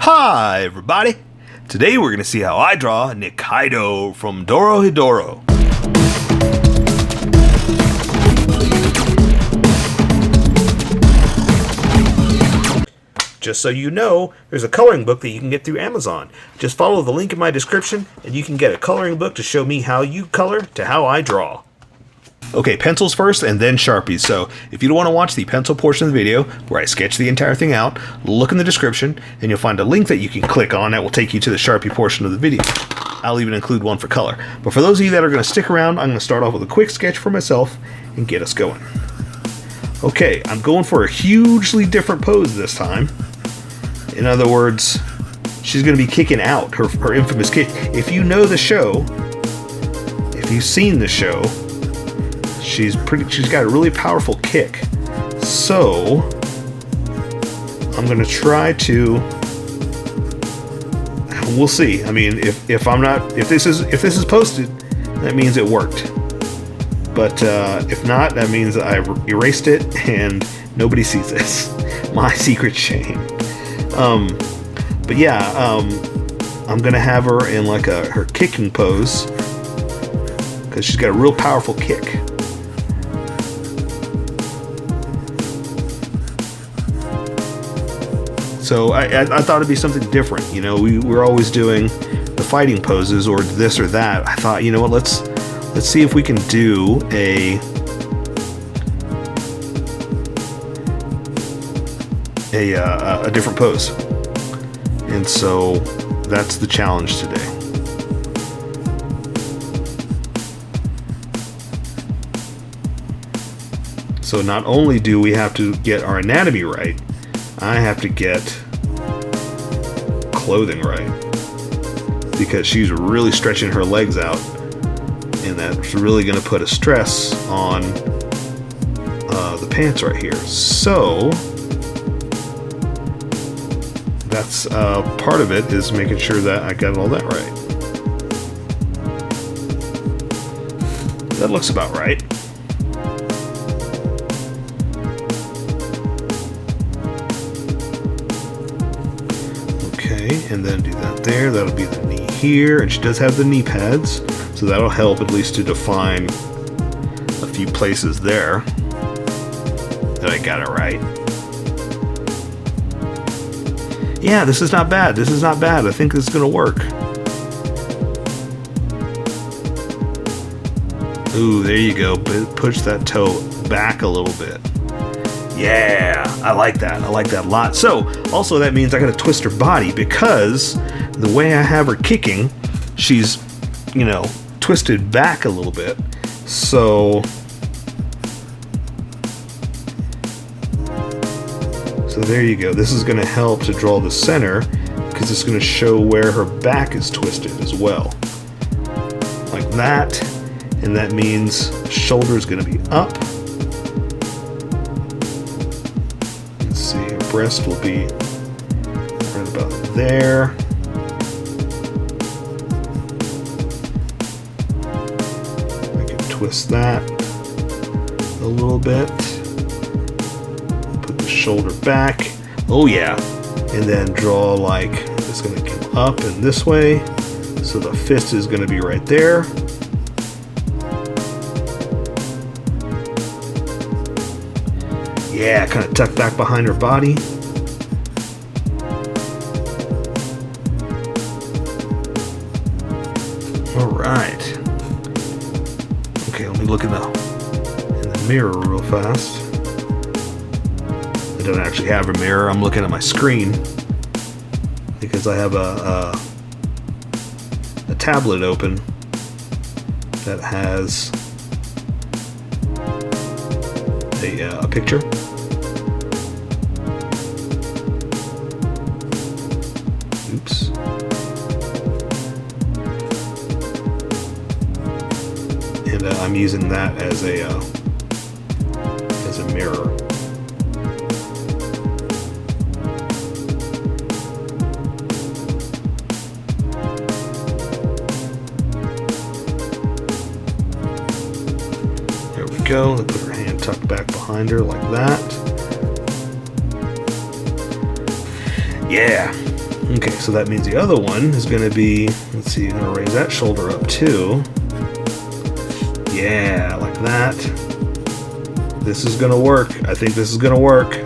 Hi everybody! Today we're going to see how I draw Nikaido from DOROHEDORO. Just so you know, there's a coloring book that you can get through Amazon. Just follow the link in my description and you can get a coloring book to show me how you color to how I draw. Okay, pencils first and then Sharpies. So if you don't want to watch the pencil portion of the video where I sketch the entire thing out, look in the description and you'll find a link that you can click on that will take you to the Sharpie portion of the video. I'll even include one for color. But for those of you that are going to stick around, I'm going to start off with a quick sketch for myself and get us going. Okay, I'm going for a hugely different pose this time. In other words, she's going to be kicking out, her infamous kick. If you know the show, if you've seen the show, she's got a really powerful kick. So I'm gonna try to, we'll see. I mean, if this is posted, that means it worked. But if not, that means I erased it and nobody sees this. My secret shame. But yeah, I'm gonna have her in like her kicking pose because she's got a real powerful kick. So I thought it'd be something different. You know, we're always doing the fighting poses or this or that. I thought, you know what, let's see if we can do a different pose. And so that's the challenge today. So not only do we have to get our anatomy right, I have to get clothing right because she's really stretching her legs out and that's really going to put a stress on the pants right here. So that's part of it, is making sure that I got all that right. That looks about right. And then do that there. That'll be the knee here, and she does have the knee pads, so that'll help at least to define a few places there that I got it right. Yeah, this is not bad. This is not bad. I think this is gonna work. Ooh, there you go. Push that toe back a little bit. Yeah, I like that. I like that a lot. So, also that means I gotta twist her body because the way I have her kicking, she's, you know, twisted back a little bit. So there you go. This is gonna help to draw the center because it's gonna show where her back is twisted as well. Like that. And that means shoulder is gonna be up. Breast will be right about there. I can twist that a little bit. Put the shoulder back. Oh yeah. And then draw like it's going to come up and this way. So the fist is going to be right there. Yeah, kind of tucked back behind her body. All right. Okay, let me look in the mirror real fast. I don't actually have a mirror. I'm looking at my screen because I have a tablet open that has a picture. Oops. And I'm using that as a mirror. There we go. Put her hand tucked back behind her like that. Yeah. Okay, so that means the other one is going to be, let's see, I'm going to raise that shoulder up too. Yeah, like that. This is going to work. I think this is going to work.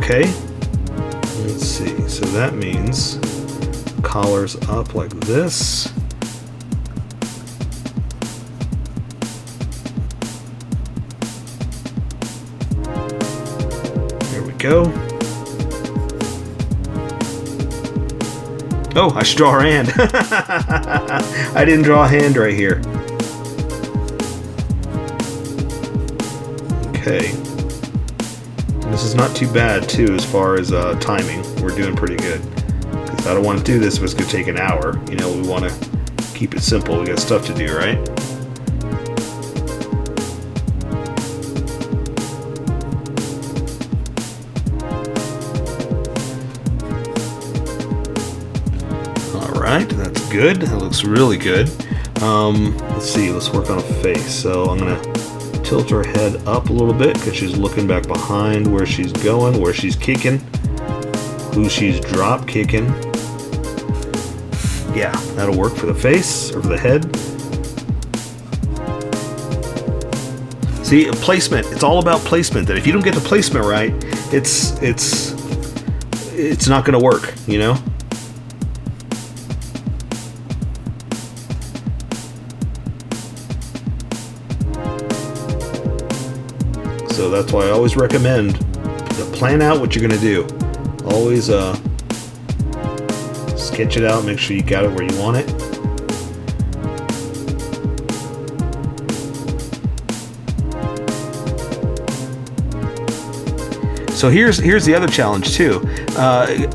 Okay, let's see, so that means collar's up like this. There we go. Oh, I should draw her hand. I didn't draw a hand right here. Okay. This is not too bad, too, as far as timing. We're doing pretty good. Because I don't want to do this if it's going to take an hour. You know, we want to keep it simple. We got stuff to do, right? Alright, that's good. That looks really good. Let's see, let's work on a face. So I'm going to tilt her head up a little bit because she's looking back behind where she's going, where she's kicking, who she's drop kicking. Yeah, that'll work for the face or for the head. See, placement. It's all about placement. That if you don't get the placement right, it's not going to work. You know. So that's why I always recommend to plan out what you're going to do. Always sketch it out, make sure you got it where you want it. So here's the other challenge too.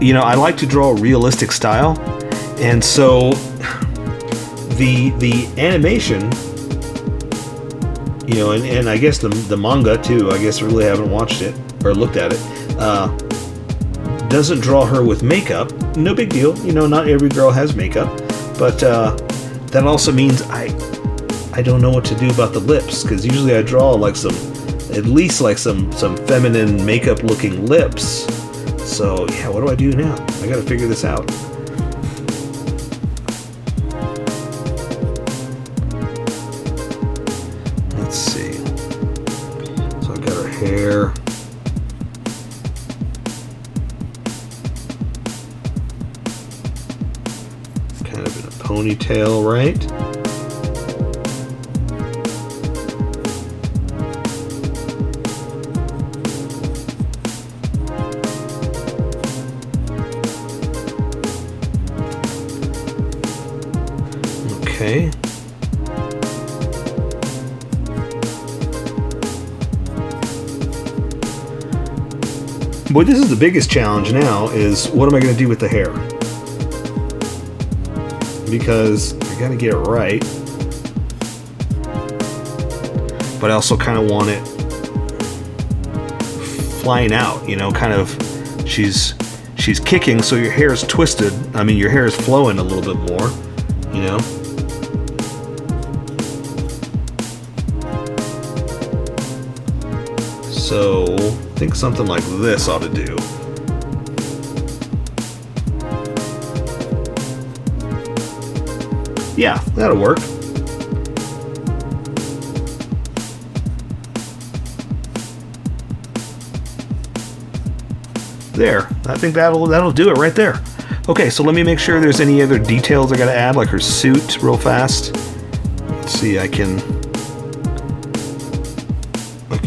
You know, I like to draw a realistic style, and so the animation, you know, and I guess the manga too, I guess I really haven't watched it or looked at it, doesn't draw her with makeup. No big deal, you know, not every girl has makeup, but that also means I don't know what to do about the lips, because usually I draw like at least some feminine makeup looking lips. So yeah, what do I do now? I gotta figure this out. Let's see. So I got her hair. Kind of in a ponytail, right? Okay. Boy, this is the biggest challenge now, is what am I going to do with the hair? Because I got to get it right. But I also kind of want it flying out, you know, kind of, she's kicking, so your hair is twisted. I mean, your hair is flowing a little bit more, you know. So I think something like this ought to do. Yeah, that'll work. There, I think that'll do it right there. Okay, so let me make sure there's any other details I gotta add, like her suit, real fast. Let's see, I can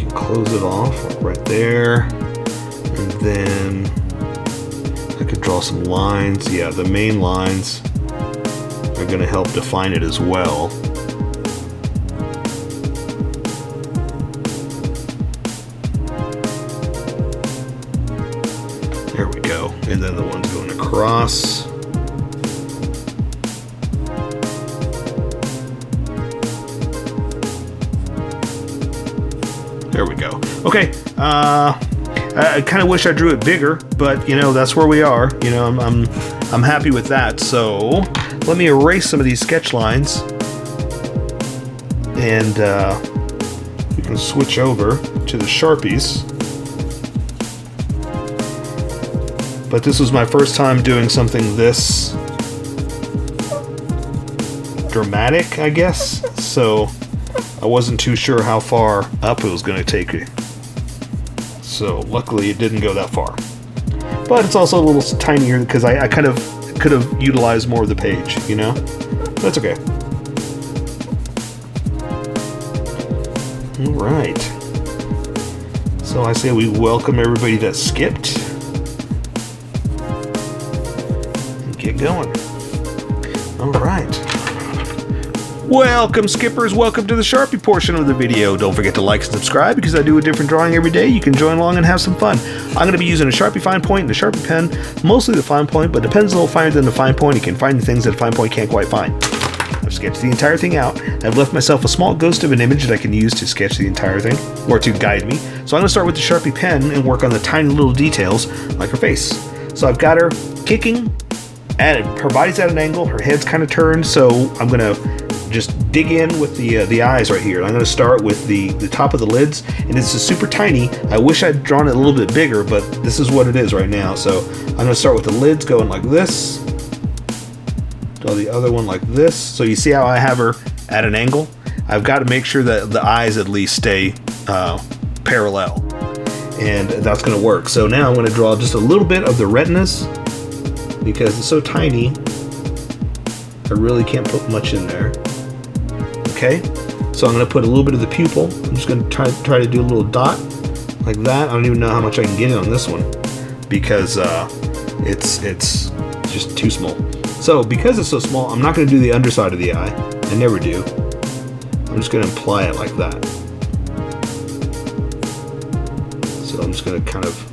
close it off like right there, and then I could draw some lines. Yeah, the main lines are going to help define it as well. There we go. And then the ones going across. There we go. Okay, I kind of wish I drew it bigger, but you know, that's where we are. You know, I'm happy with that. So let me erase some of these sketch lines. And we can switch over to the Sharpies. But this was my first time doing something this dramatic, I guess. So I wasn't too sure how far up it was going to take me. So luckily it didn't go that far. But it's also a little tinier because I kind of could have utilized more of the page, you know? That's okay. Alright. So I say we welcome everybody that skipped. And get going. Alright. Welcome, skippers. Welcome to the Sharpie portion of the video. Don't forget to like and subscribe because I do a different drawing every day. You can join along and have some fun. I'm going to be using a Sharpie fine point and a Sharpie pen, mostly the fine point, but the pen's a little finer than the fine point. You can find the things that a fine point can't quite find. I've sketched the entire thing out. I've left myself a small ghost of an image that I can use to sketch the entire thing, or to guide me. So I'm going to start with the Sharpie pen and work on the tiny little details, like her face. So I've got her kicking, and her body's at an angle, her head's kind of turned, so I'm going to just dig in with the eyes right here. I'm going to start with the top of the lids, and this is super tiny. I wish I'd drawn it a little bit bigger, but this is what it is right now. So I'm going to start with the lids going like this. Draw the other one like this. So you see how I have her at an angle? I've got to make sure that the eyes at least stay parallel, and that's going to work. So now I'm going to draw just a little bit of the retinas because it's so tiny. I really can't put much in there. Okay, so I'm going to put a little bit of the pupil. I'm just going to try to do a little dot like that. I don't even know how much I can get in on this one because it's just too small. So because it's so small, I'm not going to do the underside of the eye. I never do. I'm just going to apply it like that. So I'm just going to kind of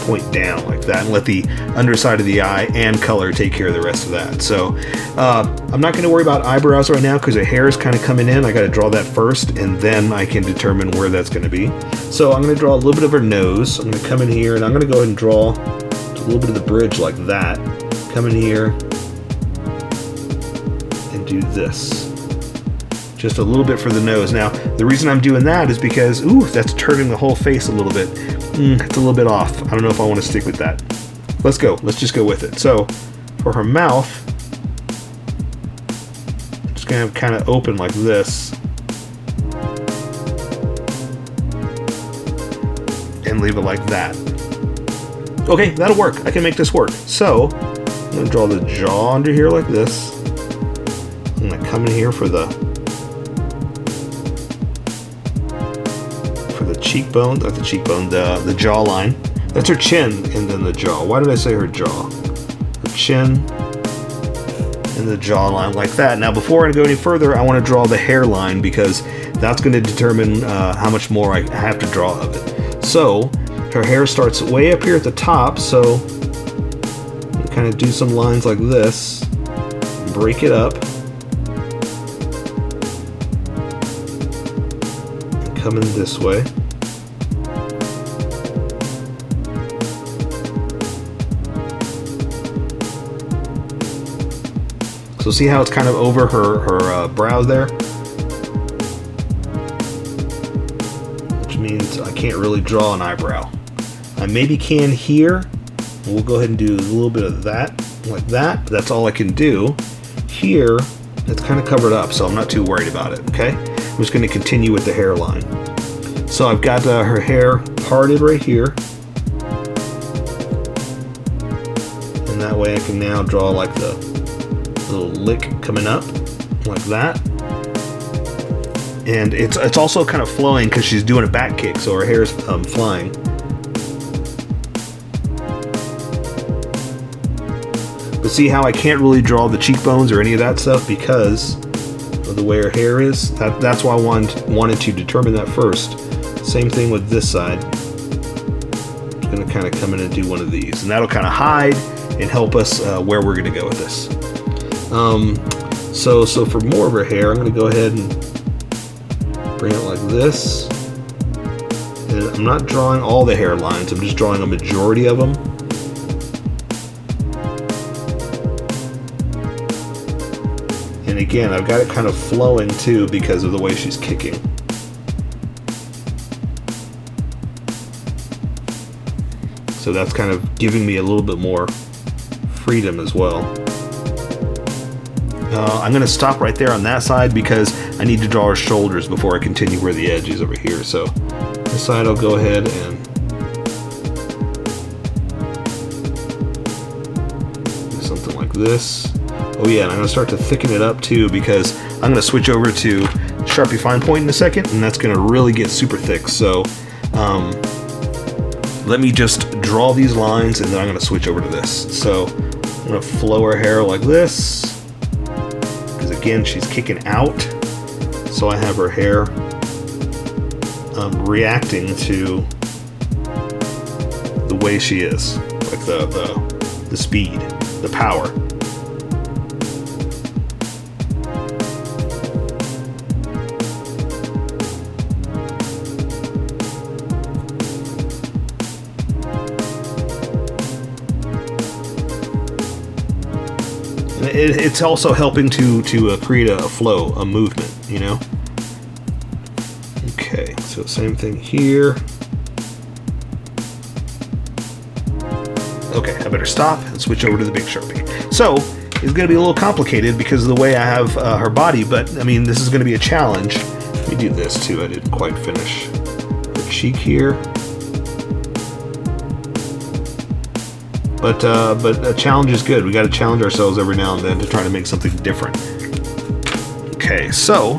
point down like that and let the underside of the eye and color take care of the rest of that. So I'm not going to worry about eyebrows right now because the hair is kind of coming in. I got to draw that first and then I can determine where that's going to be. So I'm going to draw a little bit of her nose. I'm going to come in here and I'm going to go ahead and draw a little bit of the bridge like that. Come in here and do this. Just a little bit for the nose. Now, the reason I'm doing that is because, ooh, that's turning the whole face a little bit. It's a little bit off. I don't know if I want to stick with that. Let's go. Let's just go with it. So, for her mouth, I'm just going to kind of open like this. And leave it like that. Okay, that'll work. I can make this work. So, I'm going to draw the jaw under here like this. I'm going to come in here for the cheekbone, not the cheekbone, the jawline. That's her chin and then the jaw. Why did I say her jaw? Her chin and the jawline like that. Now before I go any further, I want to draw the hairline because that's going to determine how much more I have to draw of it. So her hair starts way up here at the top, so kind of do some lines like this, break it up, and come in this way. So see how it's kind of over her brow there? Which means I can't really draw an eyebrow. I maybe can here. We'll go ahead and do a little bit of that, like that. That's all I can do. Here, it's kind of covered up, so I'm not too worried about it, okay? I'm just going to continue with the hairline. So I've got her hair parted right here. And that way I can now draw like the little lick coming up like that, and it's also kind of flowing because she's doing a back kick, so her hair is flying. But see how I can't really draw the cheekbones or any of that stuff because of the way her hair is. That's why I wanted to determine that first. Same thing with this side. I'm just going to kind of come in and do one of these, and that'll kind of hide and help us where we're going to go with this. So for more of her hair, I'm going to go ahead and bring it like this. And I'm not drawing all the hairlines, I'm just drawing a majority of them. And again, I've got it kind of flowing too because of the way she's kicking. So that's kind of giving me a little bit more freedom as well. I'm going to stop right there on that side because I need to draw her shoulders before I continue where the edge is over here. So this side I'll go ahead and do something like this. Oh yeah, and I'm going to start to thicken it up too because I'm going to switch over to Sharpie Fine Point in a second, and that's going to really get super thick. So let me just draw these lines and then I'm going to switch over to this. So I'm going to flow her hair like this. Again, she's kicking out, so I have her hair reacting to the way she is, like the speed, the power. It's also helping to create a flow, a movement, you know? Okay, so same thing here. Okay, I better stop and switch over to the big Sharpie. So, it's going to be a little complicated because of the way I have her body, but, I mean, this is going to be a challenge. Let me do this, too. I didn't quite finish her cheek here. But a challenge is good. We got to challenge ourselves every now and then to try to make something different. Okay, so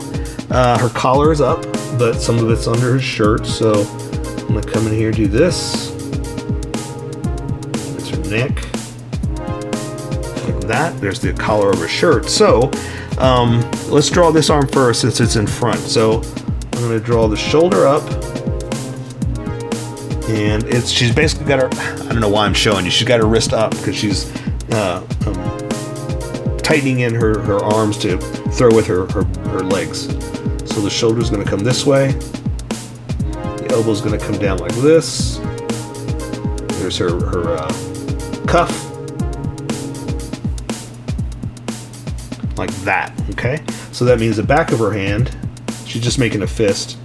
her collar is up, but some of it's under her shirt. So I'm gonna come in here and do this. That's her neck, like that. There's the collar of her shirt. So let's draw this arm first since it's in front. So I'm gonna draw the shoulder up. And she's basically got her, I don't know why I'm showing you, she's got her wrist up because she's tightening in her arms to throw with her legs. So the shoulder's going to come this way, the elbow's going to come down like this, there's her cuff, like that, okay? So that means the back of her hand, she's just making a fist.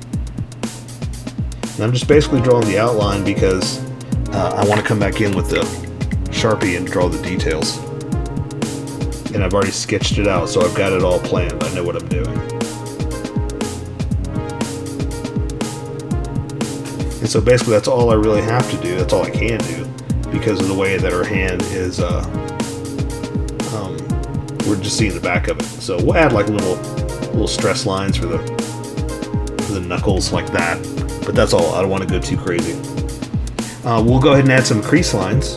And I'm just basically drawing the outline because I want to come back in with the Sharpie and draw the details. And I've already sketched it out, so I've got it all planned. I know what I'm doing. And so basically that's all I really have to do. That's all I can do because of the way that her hand is, we're just seeing the back of it. So we'll add like little stress lines for the knuckles like that. But that's all. I don't want to go too crazy. We'll go ahead and add some crease lines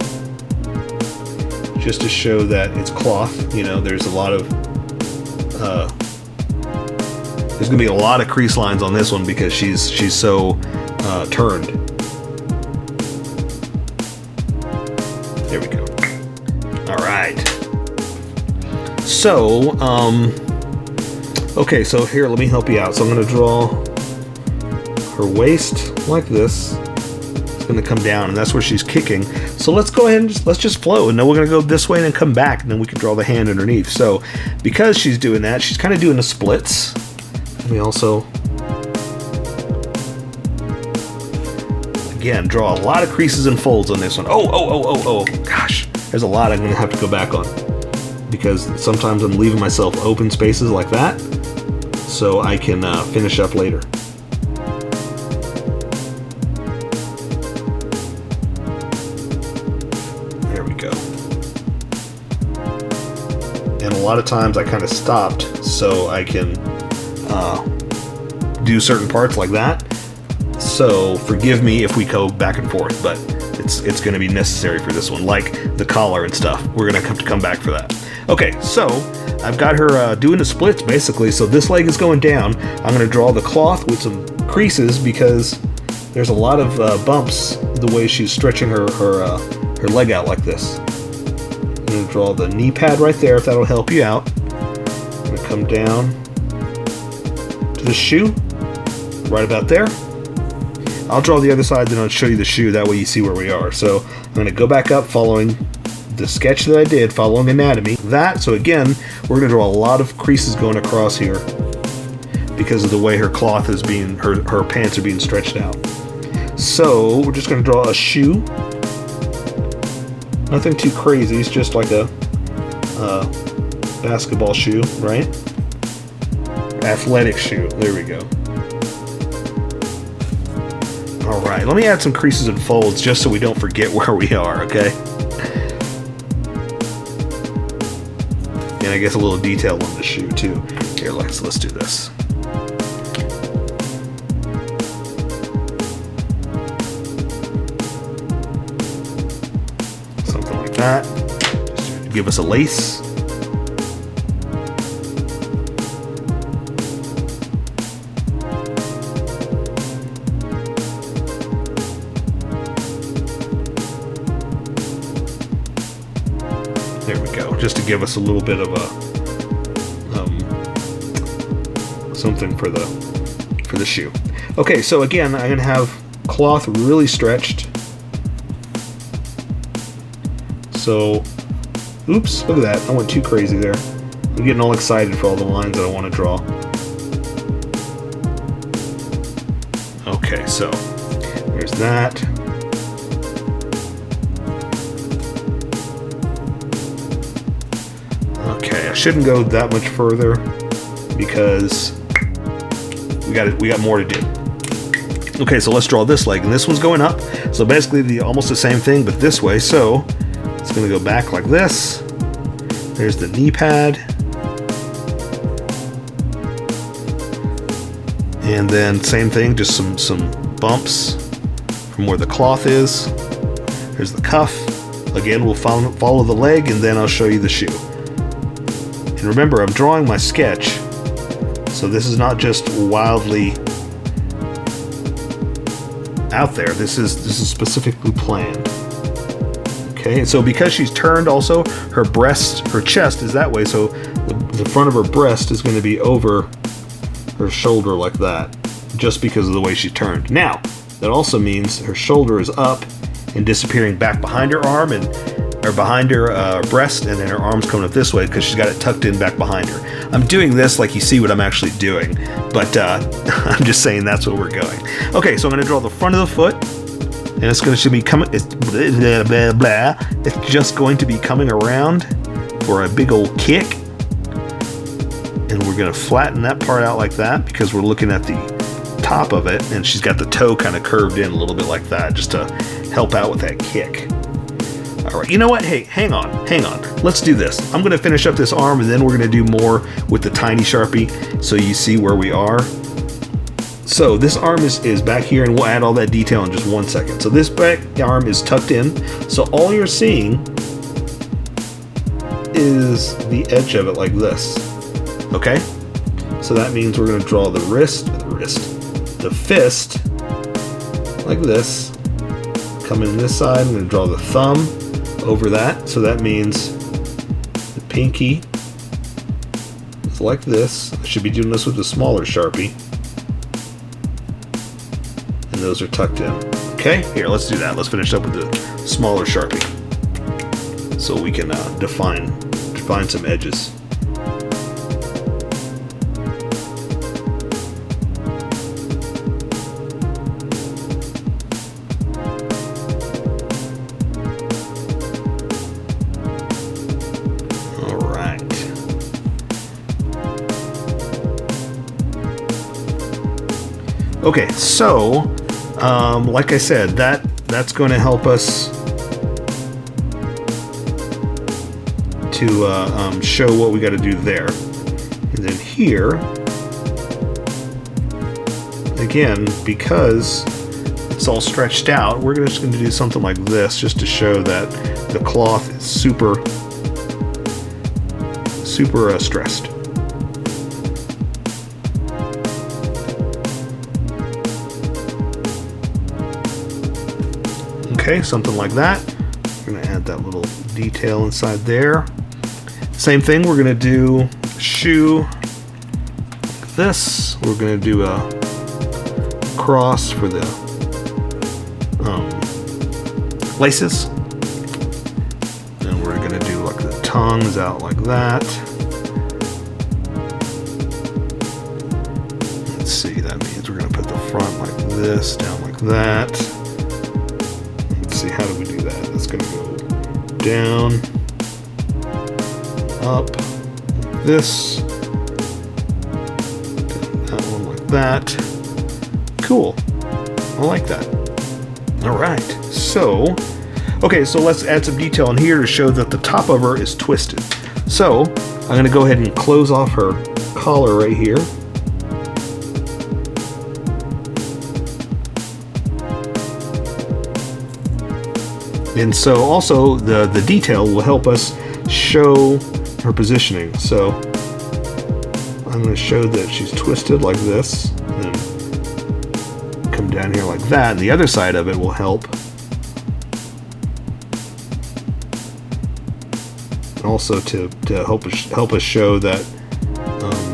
just to show that it's cloth. You know, there's a lot of there's gonna be a lot of crease lines on this one because she's so turned. There we go. All right. So okay. So here, let me help you out. So I'm gonna draw her waist like this. It's going to come down, and that's where she's kicking. So let's go ahead and let's just flow, and then we're going to go this way and then come back, and then we can draw the hand underneath. So because she's doing that, she's kind of doing the splits. We also again draw a lot of creases and folds on this one. Oh gosh, there's a lot I'm going to have to go back on because sometimes I'm leaving myself open spaces like that so I can finish up later. And a lot of times I kind of stopped so I can do certain parts like that. So forgive me if we go back and forth, but it's going to be necessary for this one, like the collar and stuff. We're going to have to come back for that. Okay, so I've got her doing the splits basically. So this leg is going down. I'm going to draw the cloth with some creases because there's a lot of bumps the way she's stretching her leg out like this. I'm going to draw the knee pad right there if that'll help you out. I'm going to come down to the shoe right about there. I'll draw the other side, then I'll show you the shoe. That way you see where we are. So I'm going to go back up following the sketch that I did following anatomy. So again, we're going to draw a lot of creases going across here because of the way her cloth is being, her pants are being stretched out. So we're just going to draw a shoe. Nothing too crazy, it's just like a basketball shoe, right? Athletic shoe, there we go. Alright, let me add some creases and folds just so we don't forget where we are, okay? And I guess a little detail on the shoe too. Here, let's do this. Something like that. Just to give us a lace. There we go, just to give us a little bit of a something for the shoe. Okay, so again, I'm gonna have cloth really stretched. So, oops, look at that, I went too crazy there. I'm getting all excited for all the lines that I want to draw. Okay, so there's that. Okay, I shouldn't go that much further because we got more to do. Okay, so let's draw this leg, and this one's going up. So basically almost the same thing, but this way. So it's going to go back like this. There's the knee pad. And then same thing, just some bumps from where the cloth is. There's the cuff. Again, we'll follow the leg, and then I'll show you the shoe. And remember, I'm drawing my sketch, so this is not just wildly out there. This is specifically planned. Okay, and so because she's turned also, her chest is that way, so the front of her breast is going to be over her shoulder like that, just because of the way she turned. Now, that also means her shoulder is up and disappearing back behind her arm, or behind her breast, and then her arm's coming up this way because she's got it tucked in back behind her. I'm doing this like you see what I'm actually doing, but I'm just saying that's where we're going. Okay, so I'm going to draw the front of the foot, and it's going to be coming. It's blah, blah, blah. It's just going to be coming around for a big old kick, and we're going to flatten that part out like that because we're looking at the top of it, and she's got the toe kind of curved in a little bit like that just to help out with that kick. Alright, you know what? Hey, hang on. Let's do this. I'm going to finish up this arm, and then we're going to do more with the tiny Sharpie so you see where we are. So this arm is back here, and we'll add all that detail in just 1 second. So this back arm is tucked in, so all you're seeing is the edge of it like this. Okay? So that means we're going to draw the fist like this. Come in this side, I'm going to draw the thumb over that, so that means the pinky is like this. I should be doing this with a smaller Sharpie, and those are tucked in. Okay, here, let's do that. Let's finish up with the smaller Sharpie so we can define some edges. Okay, so like I said, that's going to help us to show what we got to do there. And then here, again, because it's all stretched out, we're just going to do something like this just to show that the cloth is super stressed. Okay, something like that. We're going to add that little detail inside there. Same thing, we're going to do shoe like this. We're going to do a cross for the laces. And we're tongs out like that. Let's see, that means we're going to put the front like this, down like that. Let's see, how do we do that? That's going to go down, up, like this, that one like that. Cool. I like that. All right. So, okay, so let's add some detail in here to show that the top of her is twisted. So, I'm going to go ahead and close off her collar right here. And so also the detail will help us show her positioning. So I'm going to show that she's twisted like this, and then come down here like that, and the other side of it will help. And also to help us show that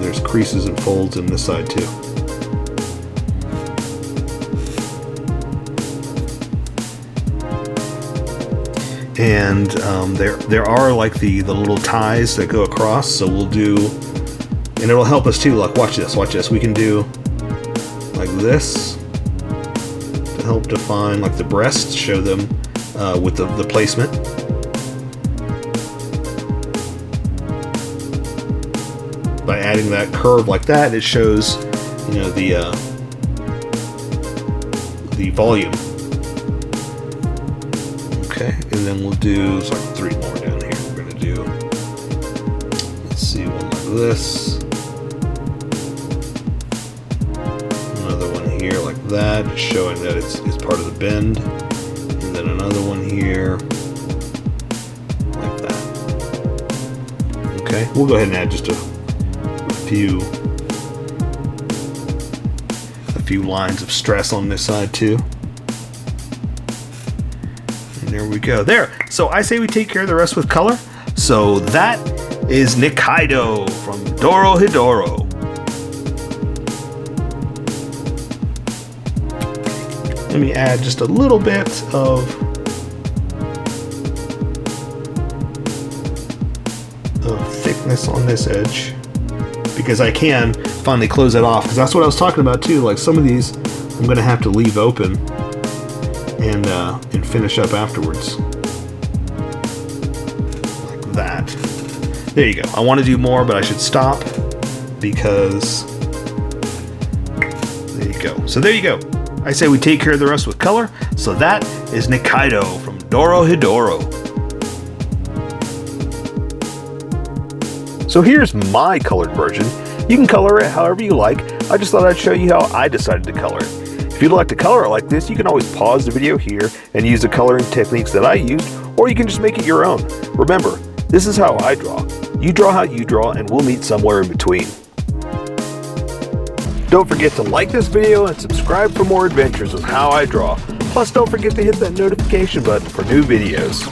there's creases and folds in this side too. And there are like the little ties that go across, so we'll do, and it'll help us too. Like watch this. We can do like this to help define like the breasts, show them with the placement. By adding that curve like that, it shows, you know, the volume. Okay, and then we'll do like 3 more down here. We're gonna do, let's see, one like this, another one here like that, showing that it's part of the bend, and then another one here like that. Okay, we'll go ahead and add just a few lines of stress on this side too. There we go. There. So I say we take care of the rest with color. So that is Nikaido from DOROHEDORO. Let me add just a little bit of thickness on this edge, because I can finally close it off, because that's what I was talking about too. Like some of these I'm going to have to leave open and finish up afterwards like that. There you go. I want to do more, but I should stop because there you go. So there you go. I say we take care of the rest with color. So that is Nikaido from DOROHEDORO. So here's my colored version. You can color it however you like. I just thought I'd show you how I decided to color it. If you'd like to color it like this, you can always pause the video here and use the coloring techniques that I used, or you can just make it your own. Remember, this is how I draw. You draw how you draw, and we'll meet somewhere in between. Don't forget to like this video and subscribe for more adventures with how I draw. Plus, don't forget to hit that notification button for new videos.